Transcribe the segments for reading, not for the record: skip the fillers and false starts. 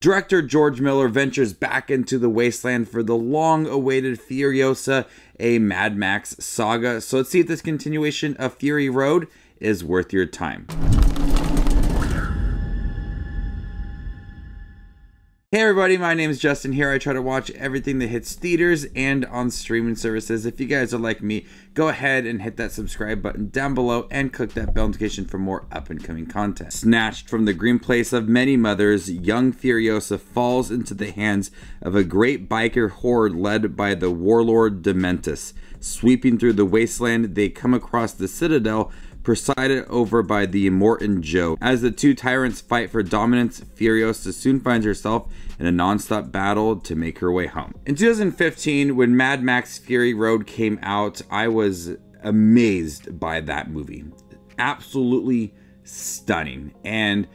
Director George Miller ventures back into the wasteland for the long-awaited Furiosa, a Mad Max saga. So let's see if this continuation of Fury Road is worth your time. Hey everybody, my name is Justin here. I try to watch everything that hits theaters and on streaming services. If you guys are like me, go ahead and hit that subscribe button down below and click that bell notification for more up and coming content. Snatched from the green place of many mothers, young Furiosa falls into the hands of a great biker horde led by the warlord Dementus. Sweeping through the wasteland, they come across the Citadel, presided over by the Immortan Joe. As the two tyrants fight for dominance, Furiosa soon finds herself in a non-stop battle to make her way home. In 2015, when Mad Max Fury Road came out, I was amazed by that movie. Absolutely stunning. And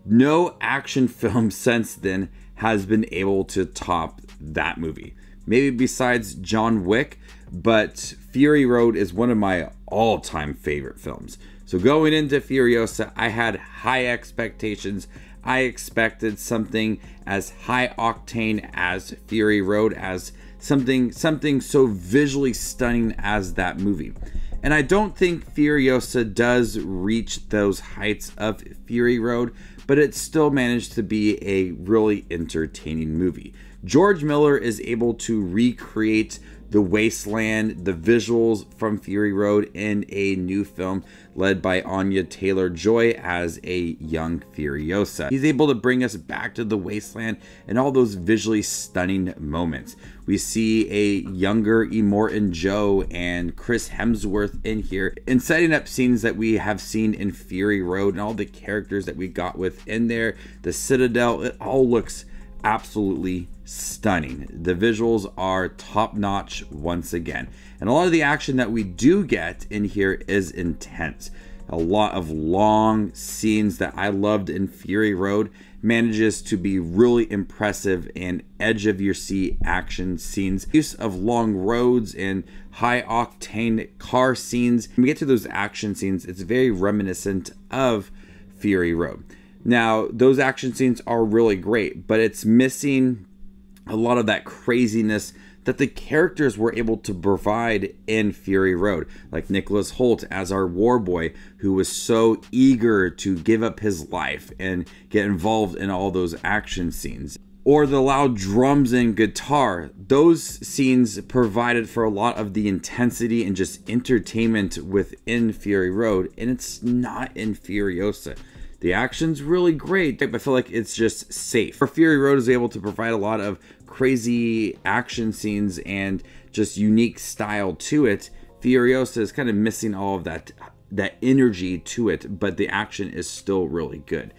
no action film since then has been able to top that movie. Maybe besides John Wick, but Fury Road is one of my all-time favorite films. So going into Furiosa, I had high expectations. I expected something as high octane as Fury Road, as something so visually stunning as that movie. And I don't think Furiosa does reach those heights of Fury Road, but it still managed to be a really entertaining movie. George Miller is able to recreate the wasteland, the visuals from Fury Road in a new film led by Anya Taylor-Joy as a young Furiosa. He's able to bring us back to the wasteland and all those visually stunning moments. We see a younger Immortan Joe and Chris Hemsworth in here and setting up scenes that we have seen in Fury Road and all the characters that we got within there. The Citadel, it all looks absolutely stunning. The visuals are top notch once again. And a lot of the action that we do get in here is intense. A lot of long scenes that I loved in Fury Road manages to be really impressive and edge of your seat action scenes. Use of long roads and high octane car scenes. When we get to those action scenes, it's very reminiscent of Fury Road. Now, those action scenes are really great, but it's missing a lot of that craziness that the characters were able to provide in Fury Road. Like Nicholas Hoult as our war boy, who was so eager to give up his life and get involved in all those action scenes. Or the loud drums and guitar. Those scenes provided for a lot of the intensity and just entertainment within Fury Road, and it's not in Furiosa. The action's really great, but I feel like it's just safe. Fury Road is able to provide a lot of crazy action scenes and just unique style to it. Furiosa is kind of missing all of that energy to it, but the action is still really good.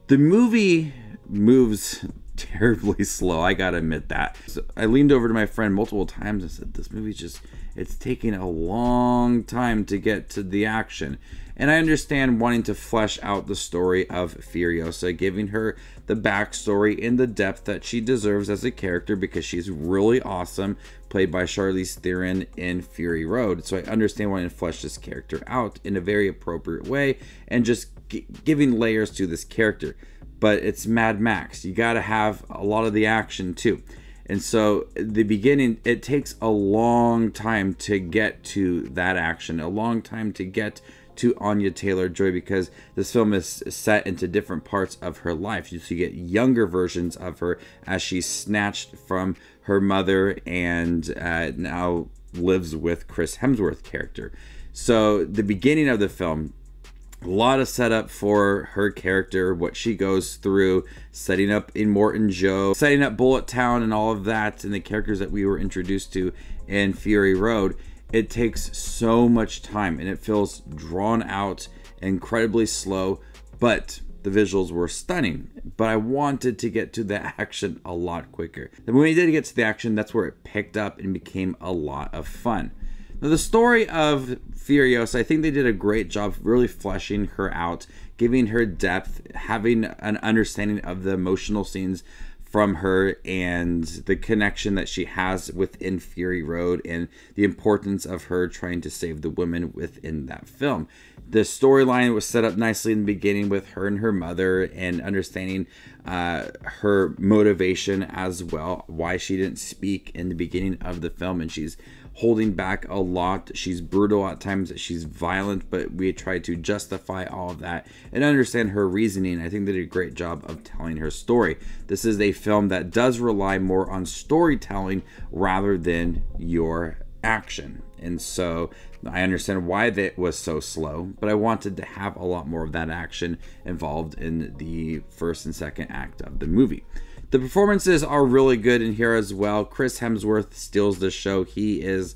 The movie moves terribly slow, I gotta admit that. So I leaned over to my friend multiple times and said, this movie it's taking a long time to get to the action. And I understand wanting to flesh out the story of Furiosa, giving her the backstory and the depth that she deserves as a character, because she's really awesome, played by Charlize Theron in Fury Road. So I understand wanting to flesh this character out in a very appropriate way and just giving layers to this character. But it's Mad Max. You gotta have a lot of the action too. And so the beginning, it takes a long time to get to that action, a long time to get to Anya Taylor-Joy, because this film is set into different parts of her life. So you get younger versions of her as she's snatched from her mother and now lives with Chris Hemsworth character. So the beginning of the film, a lot of setup for her character, what she goes through, setting up Immortan Joe, setting up Bullet Town and all of that, and the characters that we were introduced to in Fury Road. It takes so much time and it feels drawn out, incredibly slow, but the visuals were stunning. But I wanted to get to the action a lot quicker. And when we did get to the action, that's where it picked up and became a lot of fun. Now, the story of Furiosa, I think they did a great job really fleshing her out, giving her depth, having an understanding of the emotional scenes from her and the connection that she has within Fury Road and the importance of her trying to save the women within that film. The storyline was set up nicely in the beginning with her and her mother and understanding her motivation as well, why she didn't speak in the beginning of the film, and she's holding back a lot. She's brutal at times, she's violent, but we try to justify all of that and understand her reasoning. I think they did a great job of telling her story. This is a film that does rely more on storytelling rather than your action, and so I understand why that was so slow, but I wanted to have a lot more of that action involved in the first and second act of the movie. The performances are really good in here as well. Chris Hemsworth steals the show. He is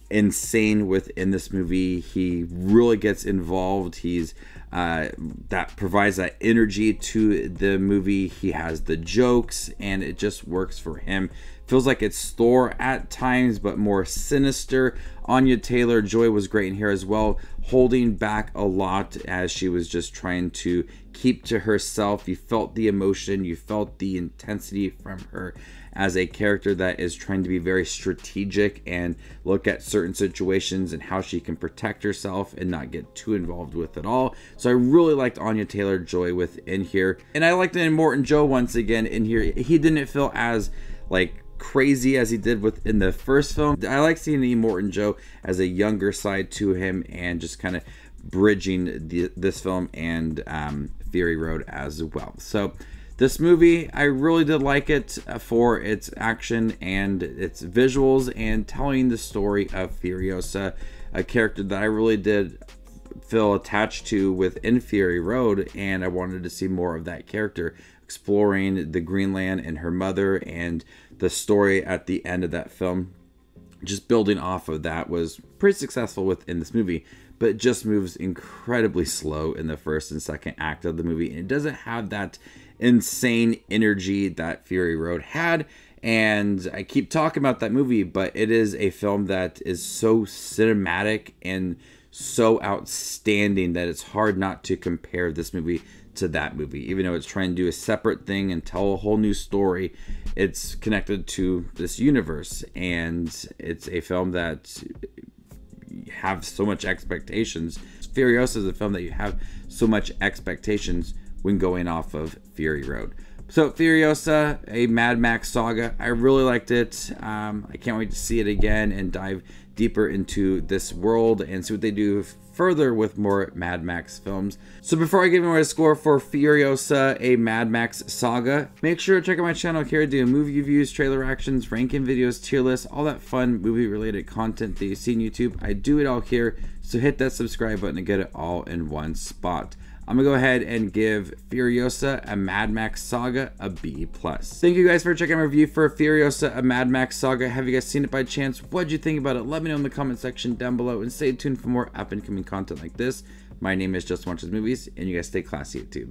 insane within this movie. He really gets involved. He's that provides that energy to the movie. He has the jokes, and it just works for him. Feels like it's Thor at times, but more sinister. Anya Taylor-Joy was great in here as well, holding back a lot as she was just trying to keep to herself. You felt the emotion, you felt the intensity from her as a character that is trying to be very strategic and look at certain situations and how she can protect herself and not get too involved with it all. So I really liked Anya Taylor-Joy within here. And I liked Immortan Joe once again in here. He didn't feel as like crazy as he did within the first film. I like seeing Immortan Joe as a younger side to him and just kind of bridging this film and Fury Road as well. So this movie, I really did like it for its action and its visuals and telling the story of Furiosa, a character that I really did feel attached to within Fury Road, and I wanted to see more of that character exploring the Greenland and her mother, and the story at the end of that film, just building off of that, was pretty successful within this movie, but it just moves incredibly slow in the first and second act of the movie, and it doesn't have that insane energy that Fury Road had. And I keep talking about that movie, but it is a film that is so cinematic and so outstanding that it's hard not to compare this movie to that movie. Even though it's trying to do a separate thing and tell a whole new story, it's connected to this universe, and it's a film that you have so much expectations. Furiosa is a film that you have so much expectations when going off of Fury Road. So Furiosa, a Mad Max saga. I really liked it. I can't wait to see it again and dive deeper into this world and see what they do further with more Mad Max films. So before I give you my score for Furiosa, a Mad Max saga, make sure to check out my channel here. I do movie reviews, trailer reactions, ranking videos, tier lists, all that fun movie related content that you see on YouTube. I do it all here, so hit that subscribe button to get it all in one spot. I'm gonna go ahead and give Furiosa, a Mad Max saga, a B+. Thank you guys for checking my review for Furiosa, a Mad Max saga. Have you guys seen it by chance? What'd you think about it? Let me know in the comment section down below, and stay tuned for more up and coming content like this. My name is Just Watches Movies, and you guys stay classy at YouTube.